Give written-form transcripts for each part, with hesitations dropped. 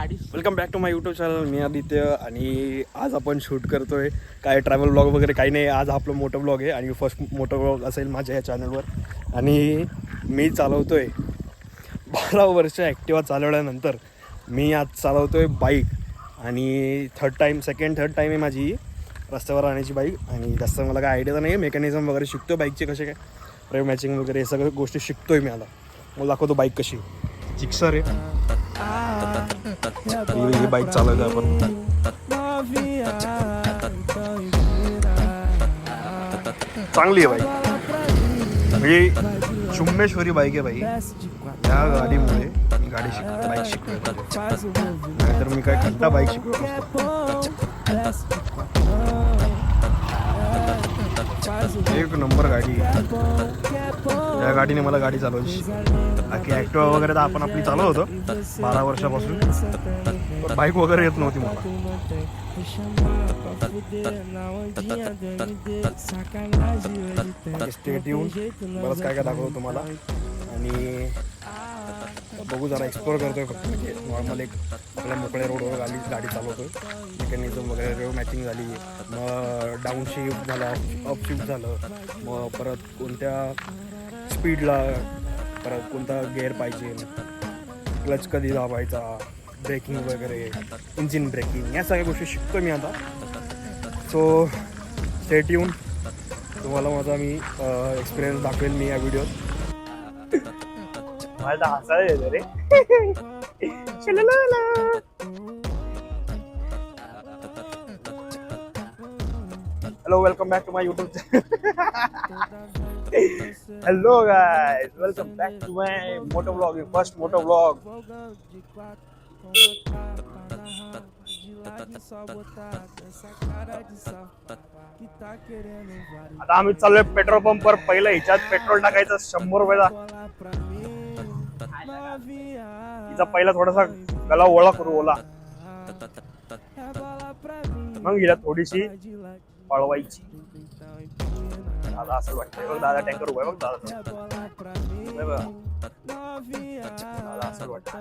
Welcome back to my YouTube channel. मी आदित्य आणि आज आपण शूट करतोय काय ट्रॅव्हल ब्लॉग वगैरे काही नाही. आज आपलं मोठं ब्लॉग आहे आणि फर्स्ट मोठं ब्लॉग असेल माझ्या या चॅनलवर. आणि मी चालवतोय 12 वर्ष ॲक्टिवा चालवल्यानंतर मी आज चालवतोय बाईक. आणि थर्ड टाईम आहे माझी रस्त्यावर राहण्याची बाईक. आणि जास्त मला काय आयडिया नाही आहे. मेकॅनिझम वगैरे शिकतो बाईकचे कसे काय ड्राईव्ह मॅचिंग वगैरे हे सगळ्या गोष्टी शिकतोय मी. आता मला दाखवतो बाईक कशी जिक्सर आहे. ही बाईक चालवतो आपण. चांगली आहे बाईक, म्हणजे चुम्मेश्वरी बाईक आहे बाई. या गाडीमुळे मी गाडी शिकतो, बाईक शिकतो. नाहीतर मी काय घंटा बाईक शिकलो नसतो. एक नंबर गाडी. या गाडीने मला गाडी चालवायची. बाकी ॲक्टिवा वगैरे तर आपण आपली चालवत होतो 12 वर्षापासून. बाईक वगैरे येत नव्हती मला. स्टेट येऊन बरंच काय काय दाखवतो तुम्हाला. आणि बघू जरा एक्सप्लोर करतोय. फक्त म्हणजे नॉर्मल एक आपल्या मोकळ्या रोडवर गाडी चालवतोय. मेकॅनिझम वगैरे रेव मॅचिंग झाली, मग डाऊन शिफ्ट झाला, अप शिफ्ट झालं, मग परत कोणत्या स्पीडला, परत कोणता गेअर पाहिजे, क्लच कधी दाबायचा, ब्रेकिंग वगैरे, इंजिन ब्रेकिंग, या सगळ्या गोष्टी शिकतो मी आता. सो स्टेट येऊन तुम्हाला माझा मी एक्सपिरियन्स दाखवेल मी या व्हिडिओत. माझा हसायला येतो रे. Hello, welcome back to my YouTube channel. Hello guys, welcome back to my moto vlog, first moto vlog. आता आम्ही चाललोय पेट्रोल पंपवर. पहिलं ह्याच्यात पेट्रोल टाकायचं 100 रुपयाचा. हिचा पहिला थोडासा गला ओला करू, ओला. मग हिला थोडीशी पळवायची. दादा असं वाटतंय बघ, दादा टँकर उभा आहे बघ. दादा दादा असं वाटतं.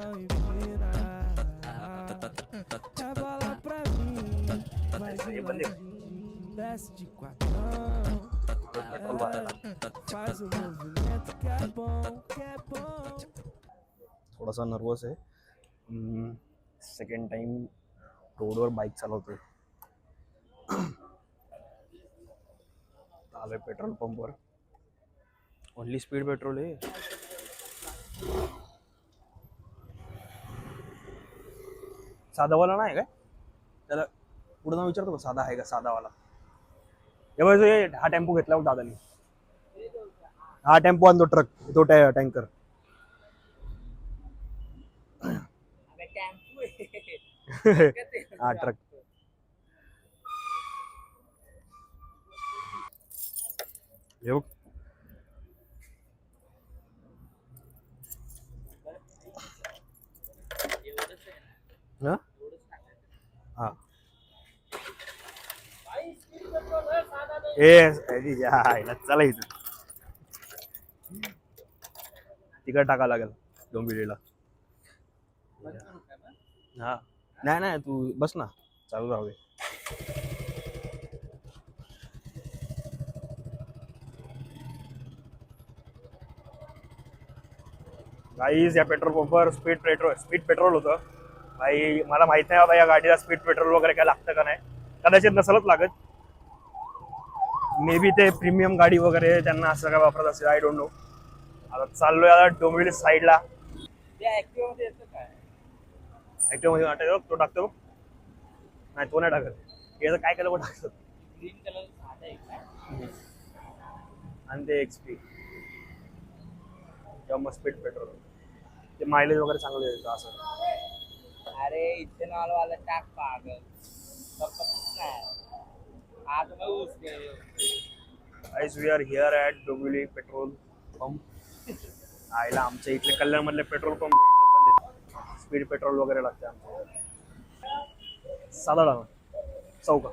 थोडासा नर्वस आहे. सेकंड टाइम रोडवर बाईक चालवतोय. आलोय पेट्रोल पंपवर. ओनली स्पीड पेट्रोल आहे. साधावाला नाही काय त्याला पुढे नाव विचारतो का, साधा आहे का साधावाला. हा टेम्पो घेतला दादानी. हा टेम्पो आणि तो ट्रक, तो टँकर. हा ट्रक. येऊ हा चला इथं तिकट टाका लागेल डोंबिवलीला. हा नाही तू बस ना, चालू राहू दे. गाईज या पेट्रोल पंपवर स्पीड पेट्रोल होतं भाई. मला माहित नाही बाबा या गाडीला स्पीड पेट्रोल वगैरे काय लागतं का नाही. कदाचित नसलच लागत. मे बी ते प्रीमियम गाडी वगैरे त्यांना असं काय वापरत असेल, आय डोंट नो. आता चाललोय आता डोंबिवली साईडला. ऍक्टिव्हा मध्ये वाटत तो टाकतो. नाही तो नाही टाकत. याचं काय केलं टाकतो ग्रीन कलर आणि ते एक्सपी किंवा मग स्पीड पेट्रोल. ते मायलेज वगैरे चांगलं देतं असं. अरे इथेनॉल वाला टाक पागल. Guys we are here at Dombivli petrol pump. आयला आमच्या इथले कल्याण मधले पेट्रोल पंप बंद आहेत. स्पीड पेट्रोल वगैरे लागते आमच्या. साधा लावा चौका.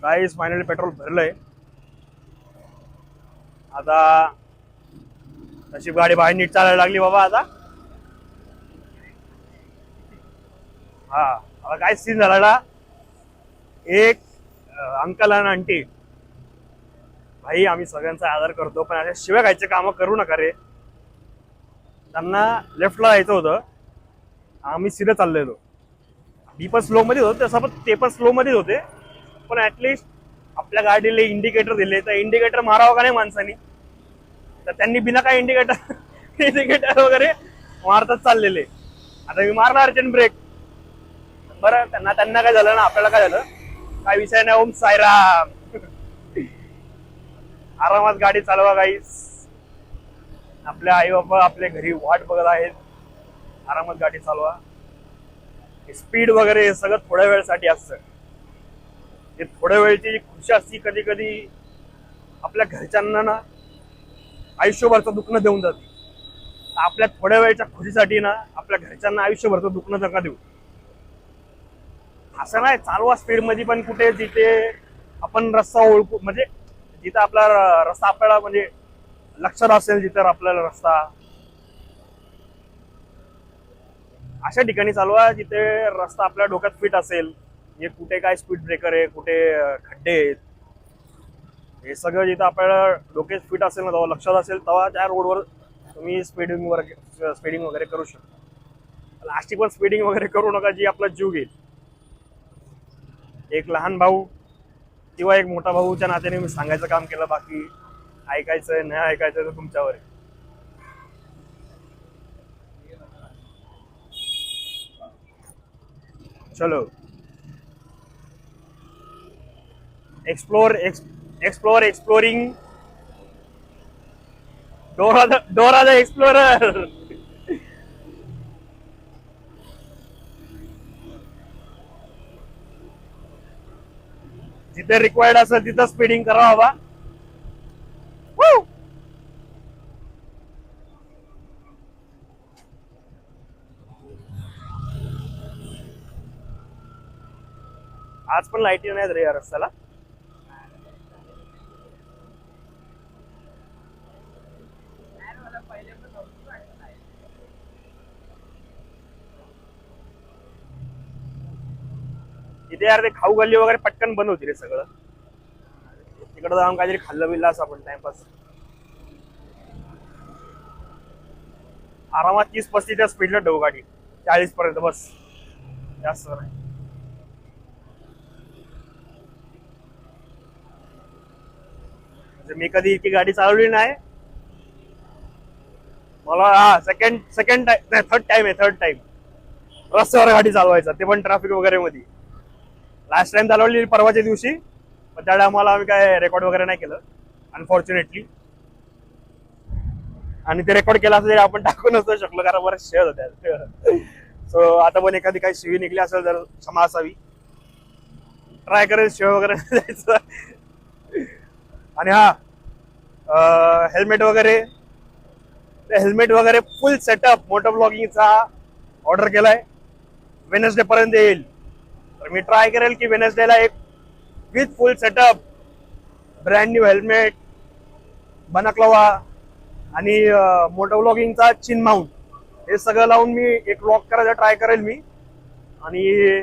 काहीच फायनली पेट्रोल भरलंय. आता नशीब गाडी बाहेर नीट चालायला लागली बाबा आता. हा आता काय सीन झाला ना, एक अंकल आणि आंटी, भाई आम्ही सगळ्यांचा आदर करतो पण अशा शिव्या खायचे कामं करू नका रे. त्यांना लेफ्टला जायचं होतं, आम्ही सीधे चाललेलो. मी पण स्लो मध्ये होतो तसं, पण ते पण स्लो मध्येच होते. पण ऍटलिस्ट आपल्या गाडीला इंडिकेटर दिले तर इंडिकेटर मारावं का नाही माणसानी. तर त्यांनी बिना काय इंडिकेटर वगैरे मारतात चाललेले. आता मी मारला अर्जंट ब्रेक. बरं त्यांना काय झालं ना आपल्याला काय झालं, काय विषय नाही. ओम साईराम. आरामात गाडी चालवा गाईस. आपल्या आई बाबा आपल्या घरी वाट बघत आहेत. आरामात गाडी चालवा. स्पीड वगैरे हे सगळं थोड्या वेळसाठी असतं. हे थोड्या वेळची जी खुशी असती कधी कधी आपल्या घरच्यांना ना आयुष्यभरचं दुखणं देऊन जाते. आपल्या थोड्या वेळच्या खुशीसाठी ना आपल्या घरच्यांना आयुष्यभरचं दुखणं नका देऊ. असं नाही, चालवा स्पीड मध्ये, पण कुठे जिथे आपण रस्ता ओळखू, म्हणजे जिथं आपला रस्ता आपल्याला म्हणजे लक्षात असेल, जिथं आपल्याला रस्ता, अशा ठिकाणी चालवा जिथे रस्ता आपल्या डोक्यात फिट असेल. म्हणजे कुठे काय स्पीड ब्रेकर आहे, कुठे खड्डे आहेत, हे सगळं जिथं आपल्याला डोक्यात फिट असेल ना, तेव्हा लक्षात असेल, तेव्हा त्या रोडवर तुम्ही स्पीडिंग वगैरे करू शकता. लास्टी पण स्पीडिंग वगैरे करू नका जी आपला जीव घेईल. एक लहान भाऊ किंवा एक मोठा भाऊच्या नात्याने मी सांगायचं काम केलं. बाकी ऐकायचं नाही ऐकायचं तर तुमच्यावर आहे. चलो एक्सप्लोरिंग डोरा द एक्सप्लोरर. जिथे रिक्वायर्ड असेल तिथं स्पीडिंग करा बाबा. आज पण लाईटी नाहीत रे या रस्त्याला. इथे यार ते खाऊ गल्ली वगैरे पटकन बंद होती रे सगळं. तिकडे जाऊन काहीतरी खाल्लं बिल्लं असं आपण टाइमपास. आरामात 30-35 स्पीडला ठेवू गाडी, 40 पर्यंत बस, जास्त नाही. मी कधी इतकी गाडी चालवली नाही. मला सेकंड टाइम नाही, थर्ड टाइम रस्त्यावर गाडी चालवायचा, ते पण ट्रॅफिक वगैरे मध्ये. लास्ट टाइम चालवली परवाच्या दिवशी, पण त्या टायमाला आम्ही काय रेकॉर्ड वगैरे नाही केलं अनफॉर्च्युनेटली. आणि ते रेकॉर्ड केला असं आपण टाकू नसतो शकलो, कारण बरेच शेअर होत्या. सो आता पण एखादी काही शिवी निघली असेल तर क्षमा असावी. ट्राय करेल शिव वगैरे जायचं. आणि हा हेल्मेट वगैरे फुल सेटअप मोटर ब्लॉगिंगचा ऑर्डर केलाय. वेनसडे पर्यंत येईल. तर मी ट्राय करेल की वेनसडेला एक with full setup, brand new helmet, बनकलवा आणि मोटर ब्लॉगिंगचा चिन माउंट, हे सगळं लावून मी एक व्लॉग करायचा ट्राय करेल मी. आणि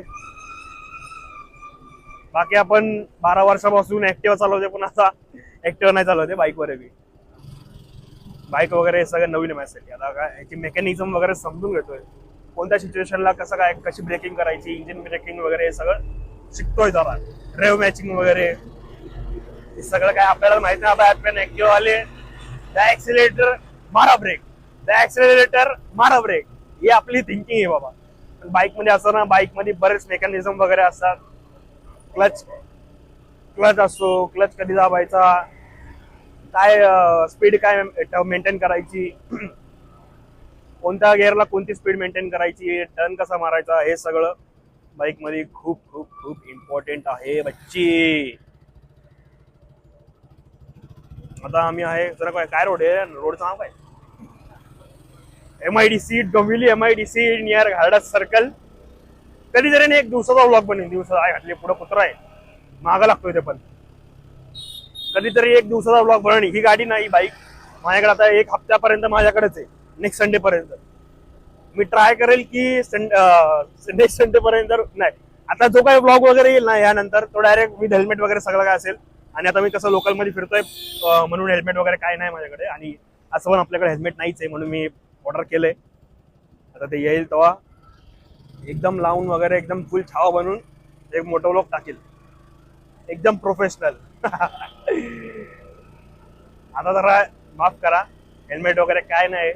बाकी आपण 12 वर्षापासून ऍक्टिव्हा चालवते, पण आता ऍक्टिव्हा नाही चालवते, बाईकवर आहे मी. बाईक वगैरे हे सगळं नवीन माझ्यासाठी. आता काय याची मेकॅनिझम वगैरे समजून घेतोय, कोणत्या सिच्युएशनला कसं काय कशी ब्रेकिंग करायची, इंजिन ब्रेकिंग वगैरे हे सगळं शिकतोय जरा. ड्राईव्ह मॅचिंग वगैरे हे सगळं काय आपल्याला माहिती नाही. आता आपण ऍक्टिव्हा आले, द ऍक्सिलेटर मारा ब्रेक, द ऍक्सिलेटर मारा ब्रेक, ही आपली थिंकिंग आहे बाबा. बाईक मध्ये असं ना, बाईक मध्ये बरेच मेकॅनिझम वगैरे असतात. क्लच असतो, क्लच कधी दाबायचा, काय स्पीड काय मेंटेन करायची, कोणत्या गिअरला कोणती स्पीड मेंटेन करायची, टर्न कसा मारायचा, हे सगळं बाईक मध्ये खूप खूप खूप इम्पॉर्टंट आहे बच्ची. आता आम्ही आहे जरा काय रोड आहे, रोडचं नाव काय, MIDC Dombivli, MIDC near Gharda circle. कधीतरी एक दिवसाचा व्लॉग बनेल. दिवसा आहे घातले पुढे कुत्रा आहे, महागा लागतोय ते पण. कधीतरी एक दिवसाचा ब्लॉग बनवणी. ही गाडी नाही बाईक माझ्याकडे आता एक हप्त्यापर्यंत माझ्याकडेच आहे, नेक्स्ट संडे पर्यंत. मी ट्राय करेल की नेक्स्ट संडे पर्यंत नाही, आता जो काही ब्लॉग वगैरे येईल ना यानंतर तो डायरेक्ट विथ हेल्मेट वगैरे सगळं काय असेल. आणि आता मी कसं लोकलमध्ये फिरतोय म्हणून हेल्मेट वगैरे काय नाही माझ्याकडे, आणि असं पण आपल्याकडे हेल्मेट नाहीच आहे म्हणून मी ऑर्डर केलंय. आता ते येईल तेव्हा एकदम लावून वगैरे एकदम फुल छावा बनवून एक मोठं ब्लॉग टाकेल, एकदम प्रोफेशनल. आता जरा माफ करा, हेल्मेट वगैरे काय नाही,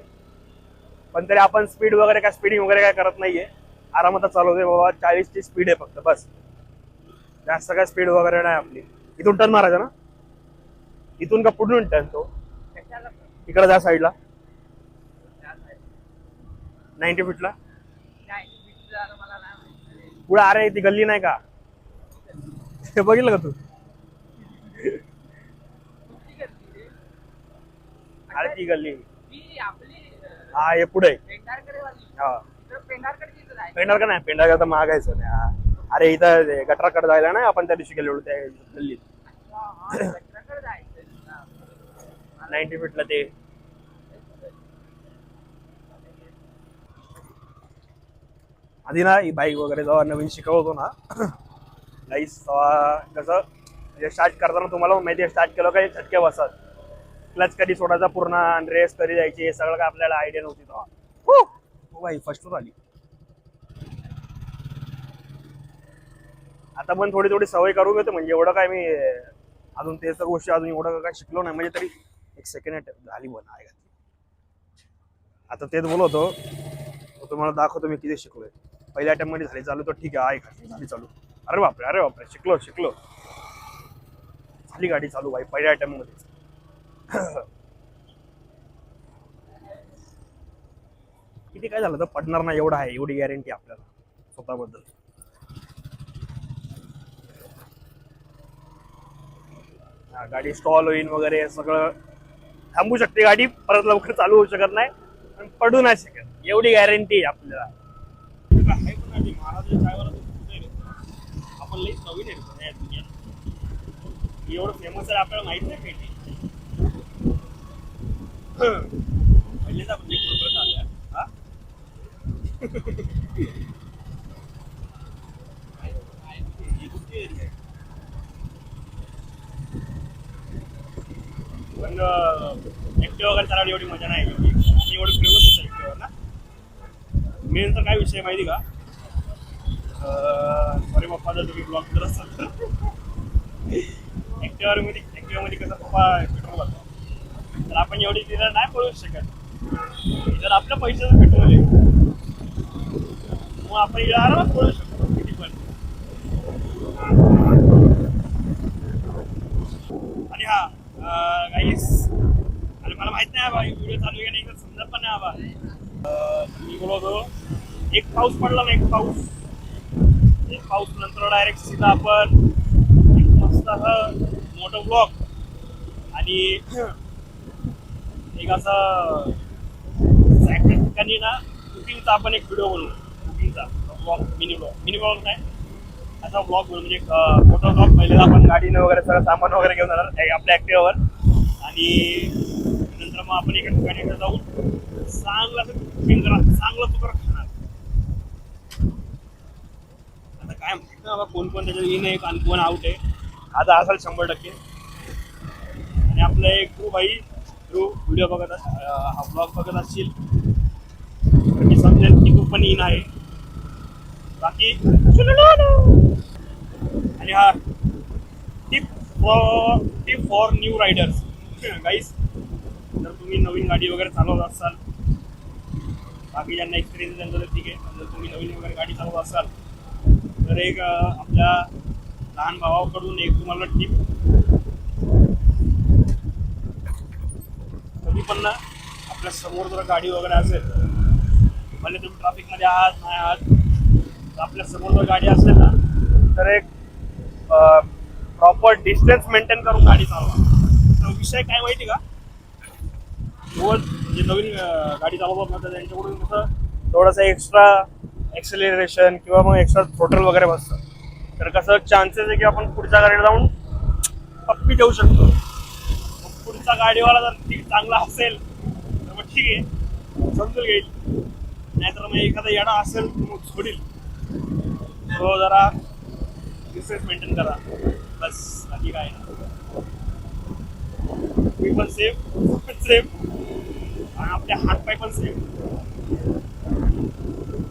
पण तरी आपण स्पीड वगैरे काय स्पीडिंग वगैरे काय करत नाहीये, आरामात चालवतोय बाबा. 40ची स्पीड आहे फक्त, बस. जास्त काय स्पीड वगैरे नाही आपली. इथून टर्न मारायचा ना, इथून का पुढून टर्न तो इकडे जा साईडला 90 फीटला पुढे. अरे ती गल्ली नाही का, हे बघितलं का तू? अरे ती गल्ली हा हे पुढे. हा पेंढारकर नाही, पेंढारकर तर महागायचं. अरे इथं गटराकडे जायला ना आपण त्या दिवशी गेलो त्या गल्लीत 90 फीटला ते. आधी ना ही बाईक वगैरे जेव्हा नवीन शिकवतो ना गाईस, तेव्हा कसं स्टार्ट करताना तुम्हाला माहिती आहे, स्टार्ट केलं काही झटके बसत, क्लच कधी सोडायचा पूर्ण, रेस कधी जायची, हे सगळं काय आपल्याला आयडिया नव्हती तेव्हा. हो बाई फर्स्ट आली. आता पण थोडी थोडी सवय करून घेतो, म्हणजे एवढं काय मी अजून ते तर गोष्टी अजून एवढं काय शिकलो नाही, म्हणजे तरी एक सेकंड झाली बन आहे. आता तेच बोलवतो तुम्हाला, दाखवतो मी किती शिकलोय. पहिल्या अटेम्प्ट मध्ये झाली चालू, तर ठीक आहे झाली चालू. अरे बापरे शिकलो झाली गाडी चालू भाई पहिल्या अटेम्प्ट मध्ये. किती काय झालं तर पडणार नाही एवढं आहे, एवढी गॅरंटी आपल्याला स्वतःबद्दल. गाडी स्टॉल होईल वगैरे सगळं, थांबू शकते गाडी, परत लवकर चालू होऊ शकत नाही, पण पडू नाही शकत, एवढी गॅरंटी आपल्याला. आपण लई नवीन आहे एवढं फेमस आहे आपल्याला माहित नाही काही. पहिलेच आपण पण ऍक्टिव्हा वगैरे चालवली एवढी मजा नाही, एवढं फिरवत होतं ऍक्टिव्हा ना. मेन तर काय विषय माहिती का, सॉरी पप्पा जर तुम्ही ब्लॉग करत असाल तर, ऍक्टिव्हा मध्ये कसं पप्पा पेट्रोल भरतो, तर आपण एवढी तिला नाही पळू शकत. जर आपल्या पैशाचं पेट्रोल आहे मग आपण इकडे आरामात पळू शकतो किती पण. आणि हा गाईस, आणि मला माहित नाही बा व्हिडिओ चालू आहे नाही तर समजत पण नाही बा. मी बोलवतो एक पाऊस पडला ना, एक पाऊस नंतर डायरेक्ट सीधा आपण एक मस्त मोठं ब्लॉग आणि एक असं ठिकाणी ना कुकिंगचा आपण एक व्हिडिओ बनवू, कुकिंगचा ब्लॉग, मिनी ब्लॉग नाही असा ब्लॉग बनवू, म्हणजे मोठा ब्लॉग. पहिले आपण गाडीनं वगैरे सगळं सामान वगैरे घेऊन जाणार आपल्या ऍक्टिव्हावर, आणि नंतर मग आपण एका ठिकाणी जाऊन चांगलं असं कुकिंग करा, चांगलं तुकार खाणार. आता काय माहित ना कोण त्याच्यात इन आहे आणि कोण आउट आहे, आता असाल 100%. आणि आपलं एक ग्रुप आहे, व्हिडिओ बघत हा ब्लॉग बघत असतील तर मी समजेल की खूप पण इन आहे. बाकी आणि हा टिप फॉर न्यू रायडर्स गाईस, जर तुम्ही नवीन गाडी वगैरे चालवत असाल, बाकी ज्यांना एक्सपिरियन्स त्यांचा तर ठीक आहे, जर तुम्ही नवीन वगैरे गाडी चालवत असाल तर एक आपल्या लहान भावाकडून एक तुम्हाला टिप, कधी पण ना आपल्या समोर जर गाडी वगैरे असेल, भले तुम्ही ट्रॅफिकमध्ये आहात नाही आहात, तर आपल्या समोर जर गाडी असेल ना तर एक प्रॉपर डिस्टन्स मेंटेन करून गाडी चालवा. तर विषय काय माहिती का, जे नवीन गाडी चालवतात ना तर त्यांच्याकडून कसं थोडंसं एक्स्ट्रा एक्सेलरेशन किंवा मग एक्स्ट्रा थ्रोटल वगैरे बसतं, तर कसं चान्सेस आहे की आपण पुढच्या गाडीला जाऊन पप्पी देऊ शकतो. मग पुढचा गाडीवाला जर ठीक चांगला असेल तर मग ठीक आहे, समजून घेईल. नाहीतर मग एखादा येडा असेल तर मग सोडील. तो जरा डिस्टन्स मेंटेन करा बस, बाकी काय नाही. मी पण सेफ आणि आपले हातपाय पण सेफ.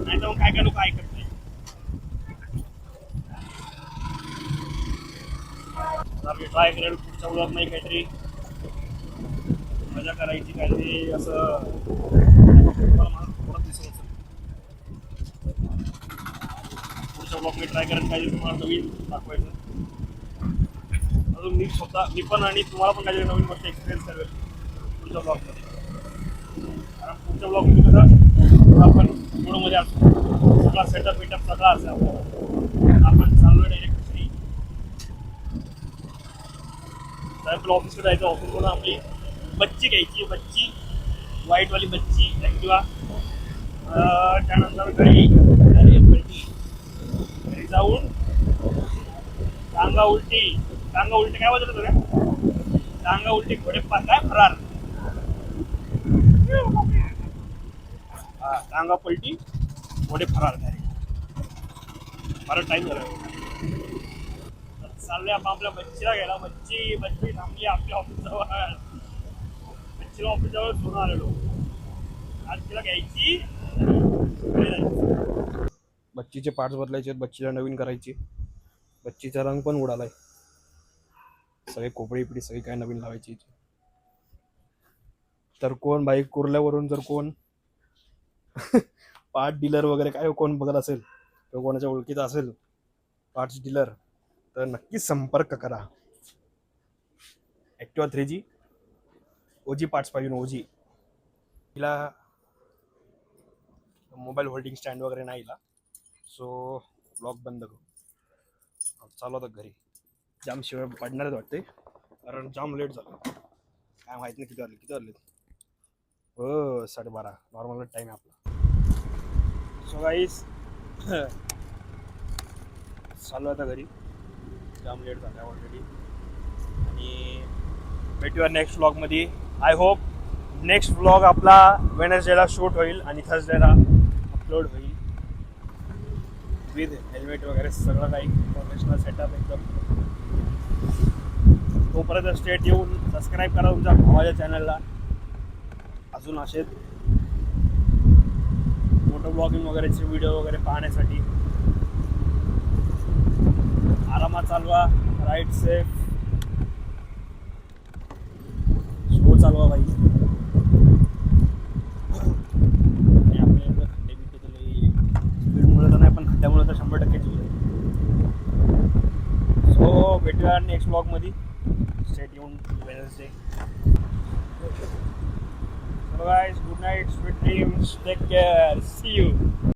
नाही तर मग काय काय लोक ऐकत नाही. मी ट्राय करेल पुढच्या ब्लॉग नाही काहीतरी मजा करायची, काहीतरी असं मला थोडं दिसून असेल. पुढच्या ब्लॉग मी ट्राय करेन काहीतरी तुम्हाला नवीन दाखवायचं. अजून मी पण आणि तुम्हाला पण काहीतरी नवीन गोष्ट एक्सपिरियन्स करेल पुढच्या ब्लॉगमध्ये. कारण पुढच्या ब्लॉगमध्ये कसं आपण रोडमध्ये असतो, सगळा सेटअप बिटअप सगळा असेल आपल्याला. आपण चाललो डायरेक्ट फ्री. आपल्या ऑफिसकडे जायचं. ऑफिसकडून आपली बच्ची घ्यायची, बच्ची व्हाईटवाली बच्ची ॲक्टिवा. त्यानंतर घरी जाऊन टांगा उलटी काय बोलत होतं? टांगा उलटी घोडे काय फरार. टांगा पलटी घोडे फरार झाले. बरं टाईम झाला. चाललोय आपण आपल्या बच्चीला घ्यायला. बच्ची थांबली आपल्या ऑफिसजवळ. बच्चीला ऑफिसजवळ सोडून आलेलो. आज तिला घ्यायची, बच्चीचे पार्ट्स बदलायचे, बच्चीला नवीन करायची. बच्चीचा रंग पण उडालाय. सगळे कोपडी पिढी सगळी काय नवीन लावायची. तर कोण बाईक कुर्ल्यावरून जर कोण पार्ट डीलर वगैरे काय कोण बघत असेल किंवा कोणाच्या ओळखीचा असेल पार्ट्स डीलर, तर नक्कीच संपर्क करा. ॲक्टिवा 3G OG पार्ट्स पाहिजे. OG हिला मोबाईल होल्डिंग स्टँड वगैरे नाही हिला. सो ब्लॉग बंद करू. चालू होतं घरी. जाम शिवाय पडणारच वाटते कारण जाम लेट झालं. काय माहित नाही किती वाजले. हो 12:30 नॉर्मल टाईम आहे आपला. सो गाईस चालू आता घरी. जाम लेट झालं ऑलरेडी. आणि भेटूया नेक्स्ट व्लॉगमध्ये. आय होप नेक्स्ट व्लॉग आपला वेडनेसडेला शूट होईल आणि थर्सडेला अपलोड होईल विथ हेल्मेट वगैरे सगळं काही प्रोफेशनल सेटअप एकदम. तोपर्यंत स्टेट येऊन सबस्क्राईब करा तुमच्या भावाच्या चॅनलला. अजून असे मोटो ब्लॉगिंग वगैरेचे व्हिडिओ वगैरे पाहण्यासाठी. आरामात चालवा, राईड सेफ, स्लो चालवा बाई. आणि आपल्या स्पीडमुळे तर नाही पण खड्ड्यामुळे तर 100% जीव आहे. सो भेटूया नेक्स्ट ब्लॉगमध्ये. स्टेट येऊन Wednesday. So guys, good night, sweet dreams, take care, see you.